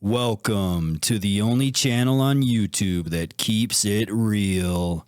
Welcome to the only channel on YouTube that keeps it real.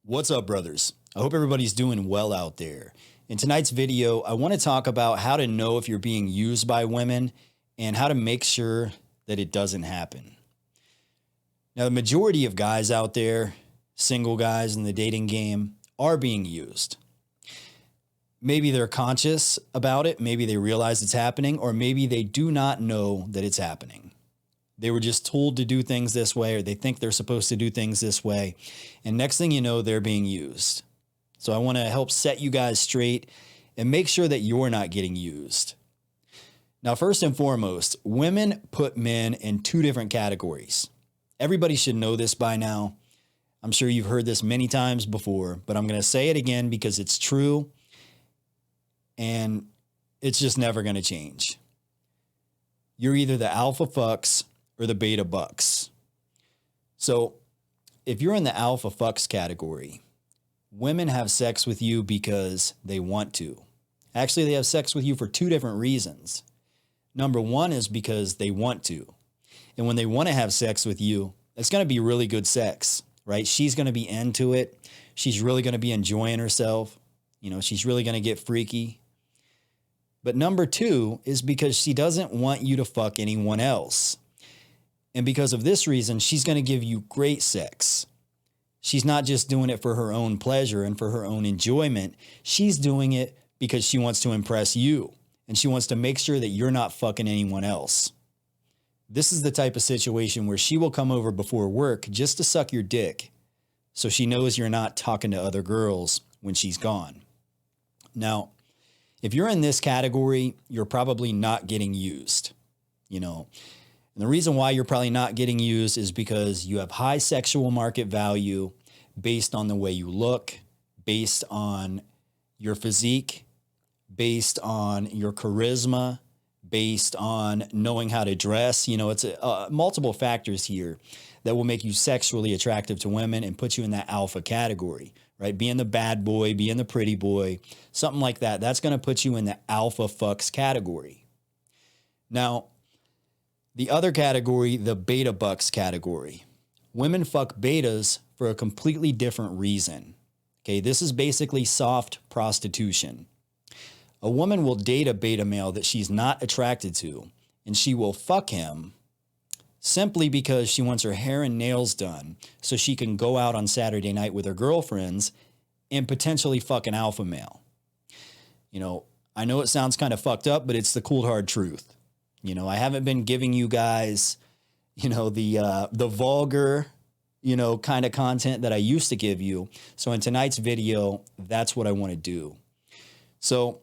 What's up, brothers? I hope everybody's doing well out there. In tonight's video, I want to talk about how to know if you're being used by women and how to make sure that it doesn't happen. Now, the majority of guys out there, single guys in the dating game, are being used. Maybe they're conscious about it, maybe they realize it's happening, or maybe they do not know that it's happening. They were just told to do things this way, or they think they're supposed to do things this way, and next thing you know, they're being used. So I want to help set you guys straight and make sure that you're not getting used. Now, first and foremost, women put men in two different categories. Everybody should know this by now. I'm sure you've heard this many times before, but I'm going to say it again because it's true. And it's just never going to change. You're either the alpha fucks or the beta bucks. So if you're in the alpha fucks category, women have sex with you because they want to. Actually, they have sex with you for two different reasons. Number one is because they want to. And when they want to have sex with you, it's going to be really good sex, right? She's going to be into it. She's really going to be enjoying herself. You know, she's really going to get freaky. But number two is because she doesn't want you to fuck anyone else. And because of this reason, she's going to give you great sex. She's not just doing it for her own pleasure and for her own enjoyment. She's doing it because she wants to impress you. And she wants to make sure that you're not fucking anyone else. This is the type of situation where she will come over before work just to suck your dick, so she knows you're not talking to other girls when she's gone. Now, if you're in this category, you're probably not getting used, And the reason why you're probably not getting used is because you have high sexual market value based on the way you look, based on your physique, based on your charisma, based on knowing how to dress. It's multiple factors here that will make you sexually attractive to women and put you in that alpha category, right? Being the bad boy, being the pretty boy, something like that. That's going to put you in the alpha fucks category. Now, the other category, the beta bucks category. Women fuck betas for a completely different reason. Okay, this is basically soft prostitution. A woman will date a beta male that she's not attracted to, and she will fuck him simply because she wants her hair and nails done so she can go out on Saturday night with her girlfriends and potentially fuck an alpha male. I know it sounds kind of fucked up, but it's the cold hard truth. I haven't been giving you guys, the vulgar, kind of content that I used to give you. So in tonight's video, that's what I want to do. So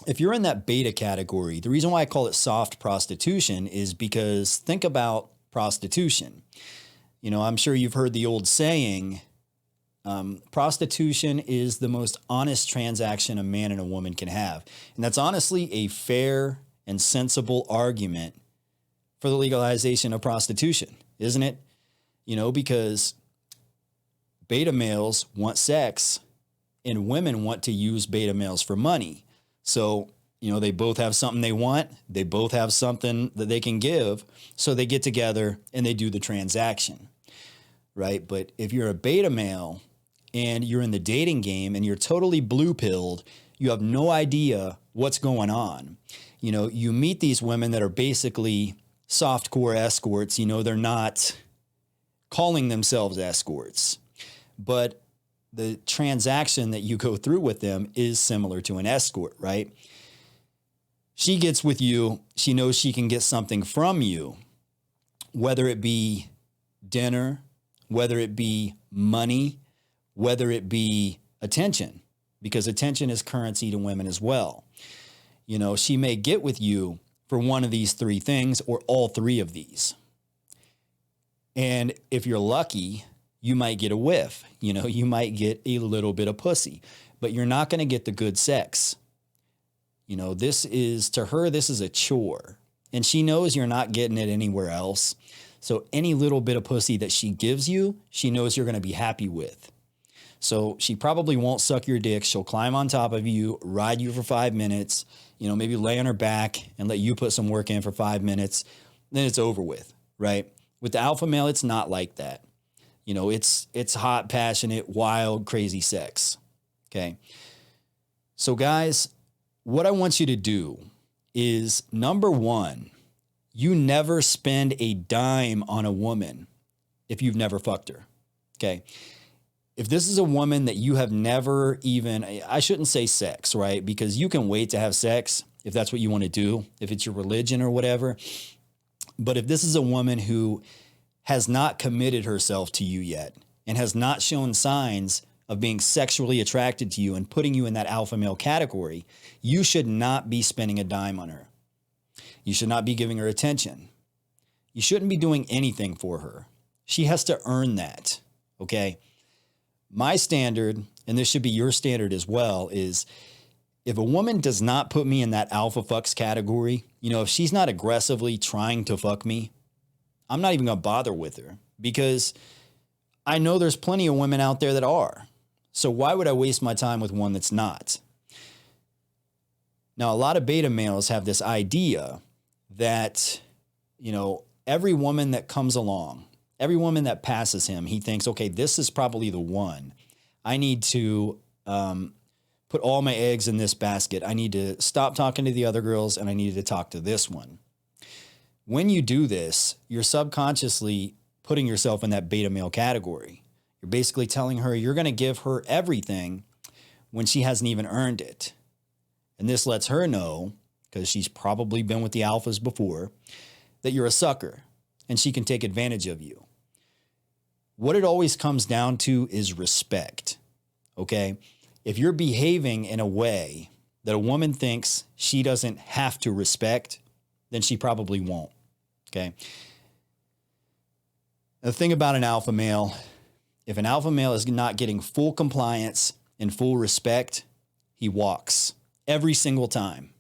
if you're in that beta category, the reason why I call it soft prostitution is because think about prostitution. I'm sure you've heard the old saying, prostitution is the most honest transaction a man and a woman can have. And that's honestly a fair and sensible argument for the legalization of prostitution, isn't it? Because beta males want sex and women want to use beta males for money. So, they both have something they want. They both have something that they can give. So they get together and they do the transaction, right? But if you're a beta male and you're in the dating game and you're totally blue-pilled, you have no idea what's going on. You meet these women that are basically softcore escorts. They're not calling themselves escorts, but the transaction that you go through with them is similar to an escort, right? She gets with you. She knows she can get something from you, whether it be dinner, whether it be money, whether it be attention, because attention is currency to women as well. She may get with you for one of these three things or all three of these. And if you're lucky, you might get a whiff. You might get a little bit of pussy, but you're not going to get the good sex. To her, this is a chore, and she knows you're not getting it anywhere else. So any little bit of pussy that she gives you, she knows you're going to be happy with. So she probably won't suck your dick. She'll climb on top of you, ride you for 5 minutes, maybe lay on her back and let you put some work in for 5 minutes. then it's over with, right? With the alpha male, it's not like that. You know, it's hot, passionate, wild, crazy sex. Okay. So guys, what I want you to do is, number one, you never spend a dime on a woman if you've never fucked her. Okay. If this is a woman that you have never even, I shouldn't say sex, right? Because you can wait to have sex if that's what you want to do, if it's your religion or whatever. But if this is a woman who has not committed herself to you yet and has not shown signs of being sexually attracted to you and putting you in that alpha male category, you should not be spending a dime on her. You should not be giving her attention. You shouldn't be doing anything for her. She has to earn that, okay? My standard, and this should be your standard as well, is if a woman does not put me in that alpha fucks category, you know, if she's not aggressively trying to fuck me, I'm not even going to bother with her, because I know there's plenty of women out there that are. So why would I waste my time with one that's not? Now, a lot of beta males have this idea that, you know, every woman that comes along, every woman that passes him, he thinks, okay, this is probably the one. I need to put all my eggs in this basket. I need to stop talking to the other girls and I need to talk to this one. When you do this, you're subconsciously putting yourself in that beta male category. You're basically telling her you're going to give her everything when she hasn't even earned it. And this lets her know, because she's probably been with the alphas before, that you're a sucker and she can take advantage of you. What it always comes down to is respect, okay? If you're behaving in a way that a woman thinks she doesn't have to respect, then she probably won't, okay? The thing about an alpha male, if an alpha male is not getting full compliance and full respect, he walks every single time.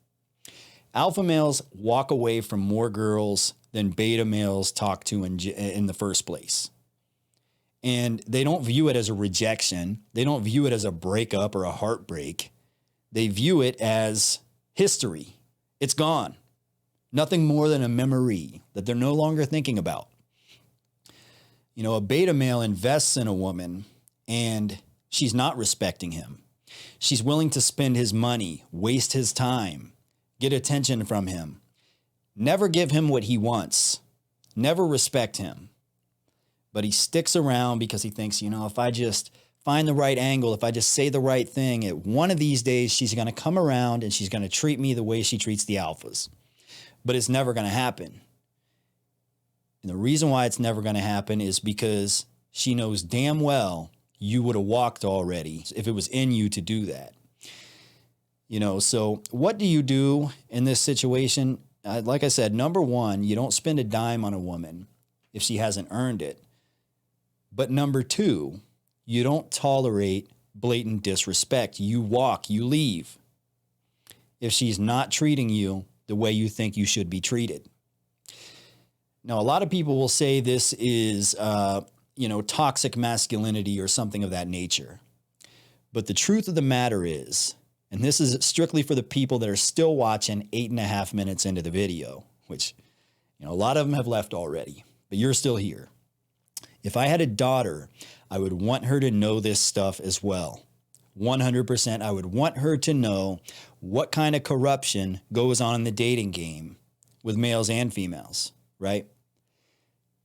Alpha males walk away from more girls than beta males talk to in the first place. And they don't view it as a rejection. They don't view it as a breakup or a heartbreak. They view it as history. It's gone. Nothing more than a memory that they're no longer thinking about. You know, a beta male invests in a woman and she's not respecting him. She's willing to spend his money, waste his time, get attention from him, never give him what he wants, never respect him. But he sticks around because he thinks, you know, if I just find the right angle, if I just say the right thing, one of these days she's going to come around and she's going to treat me the way she treats the alphas. But it's never going to happen. And the reason why it's never going to happen is because she knows damn well you would have walked already if it was in you to do that. You know, so what do you do in this situation? Like I said, number one, you don't spend a dime on a woman if she hasn't earned it. But number two, you don't tolerate blatant disrespect. You walk, you leave if she's not treating you the way you think you should be treated. Now, a lot of people will say this is, toxic masculinity or something of that nature. But the truth of the matter is, and this is strictly for the people that are still watching 8.5 minutes into the video, which, you know, a lot of them have left already, but you're still here. If I had a daughter, I would want her to know this stuff as well. 100%. I would want her to know what kind of corruption goes on in the dating game with males and females, right?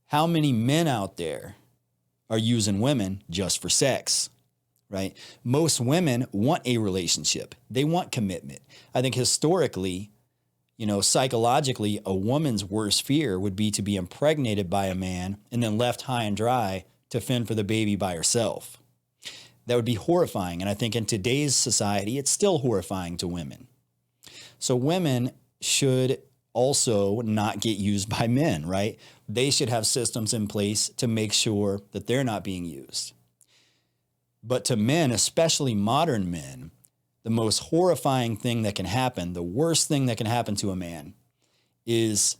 How many men out there are using women just for sex, right? Most women want a relationship. They want commitment. I think historically, you know, psychologically, a woman's worst fear would be to be impregnated by a man and then left high and dry to fend for the baby by herself. That would be horrifying. And I think in today's society, it's still horrifying to women. So women should also not get used by men, right? They should have systems in place to make sure that they're not being used. But to men, especially modern men, the most horrifying thing that can happen, the worst thing that can happen to a man, is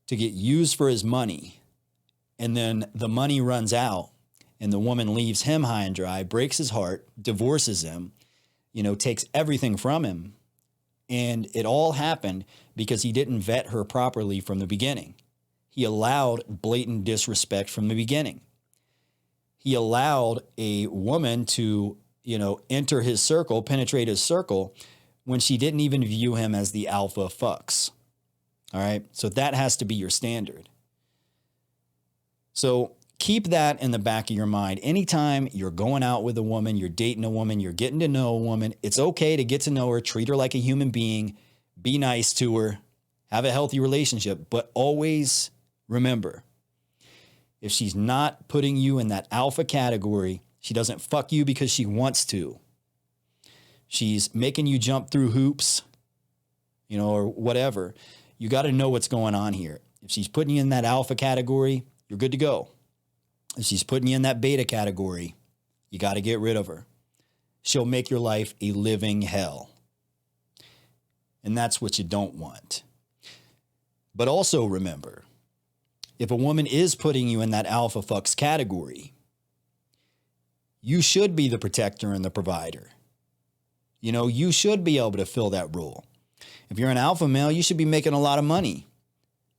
to get used for his money. And then the money runs out and the woman leaves him high and dry, breaks his heart, divorces him, you know, takes everything from him. And it all happened because he didn't vet her properly from the beginning. He allowed blatant disrespect from the beginning. He allowed a woman to, enter his circle, penetrate his circle, when she didn't even view him as the alpha fucks. All right. So that has to be your standard. So keep that in the back of your mind. Anytime you're going out with a woman, you're dating a woman, you're getting to know a woman, it's okay to get to know her, treat her like a human being, be nice to her, have a healthy relationship, but always remember, if she's not putting you in that alpha category, she doesn't fuck you because she wants to. She's making you jump through hoops, or whatever. You got to know what's going on here. If she's putting you in that alpha category, you're good to go. If she's putting you in that beta category, you got to get rid of her. She'll make your life a living hell. And that's what you don't want. But also remember, if a woman is putting you in that alpha fucks category, you should be the protector and the provider. You should be able to fill that role. If you're an alpha male, you should be making a lot of money.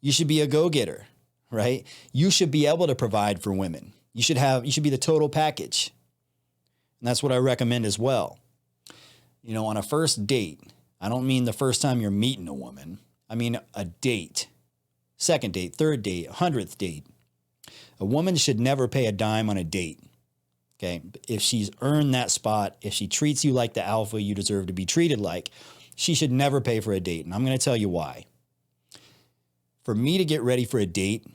You should be a go-getter, right? You should be able to provide for women. You should be the total package. And that's what I recommend as well. On a first date, I don't mean the first time you're meeting a woman. I mean a date, second date, third date, 100th date. A woman should never pay a dime on a date. Okay. If she's earned that spot, if she treats you like the alpha you deserve to be treated like, she should never pay for a date. And I'm going to tell you why. For me to get ready for a date,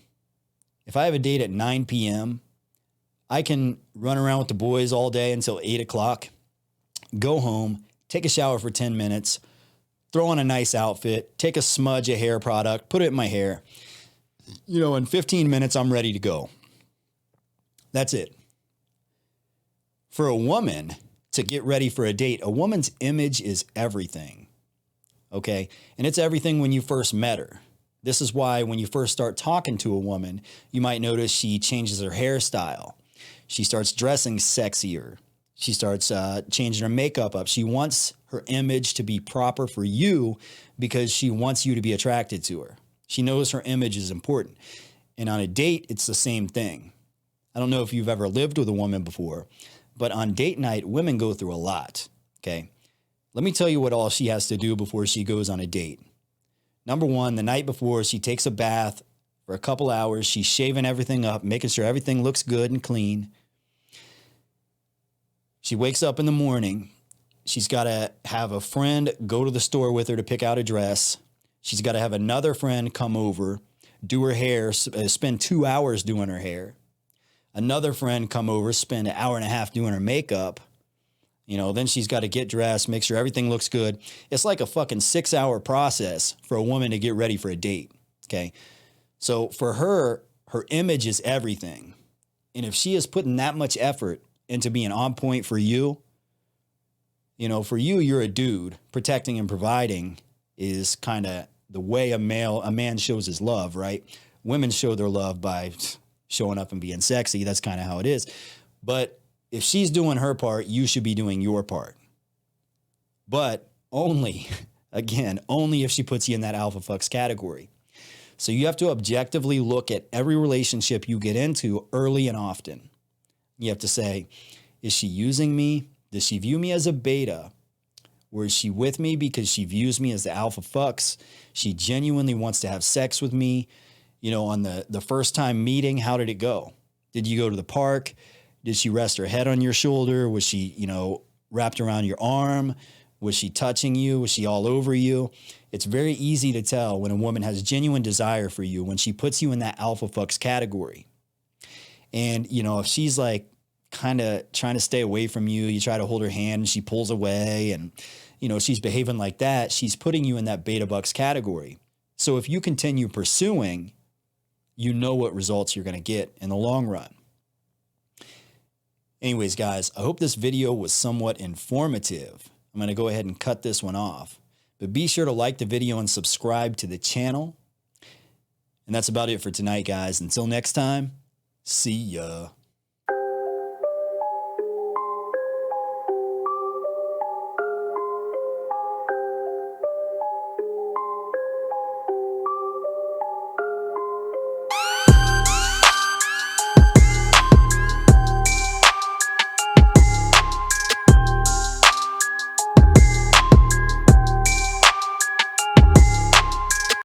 if I have a date at 9 p.m., I can run around with the boys all day until 8 o'clock, go home, take a shower for 10 minutes, throw on a nice outfit, take a smudge of hair product, put it in my hair. In 15 minutes, I'm ready to go. That's it. For a woman to get ready for a date, a woman's image is everything. Okay. And it's everything when you first met her. This is why when you first start talking to a woman, you might notice she changes her hairstyle. She starts dressing sexier. She starts changing her makeup up. She wants her image to be proper for you because she wants you to be attracted to her. She knows her image is important. And on a date, it's the same thing. I don't know if you've ever lived with a woman before, but on date night, women go through a lot. Okay. Let me tell you what all she has to do before she goes on a date. Number one, the night before, she takes a bath for a couple hours. She's shaving everything up, making sure everything looks good and clean. She wakes up in the morning. She's got to have a friend go to the store with her to pick out a dress. She's got to have another friend come over, do her hair, spend 2 hours doing her hair. Another friend come over, spend an hour and a half doing her makeup. Then she's got to get dressed, make sure everything looks good. It's like a fucking 6-hour process for a woman to get ready for a date. Okay. So for her, her image is everything. And if she is putting that much effort into being on point for you, for you, you're a dude. Protecting and providing is kind of the way a man shows his love, right? Women show their love by showing up and being sexy. That's kind of how it is. But if she's doing her part, you should be doing your part. But only if she puts you in that alpha fucks category. So you have to objectively look at every relationship you get into early and often. You have to say, is she using me? Does she view me as a beta? Or is she with me because she views me as the alpha fucks? She genuinely wants to have sex with me. On the first time meeting, how did it go? Did you go to the park? Did she rest her head on your shoulder? Was she, wrapped around your arm? Was she touching you? Was she all over you? It's very easy to tell when a woman has genuine desire for you, when she puts you in that alpha fucks category. And, if she's like kind of trying to stay away from you, you try to hold her hand and she pulls away and, she's behaving like that, she's putting you in that beta bucks category. So if you continue pursuing, you know what results you're going to get in the long run. Anyways, guys, I hope this video was somewhat informative. I'm going to go ahead and cut this one off. But be sure to like the video and subscribe to the channel. And that's about it for tonight, guys. Until next time, see ya.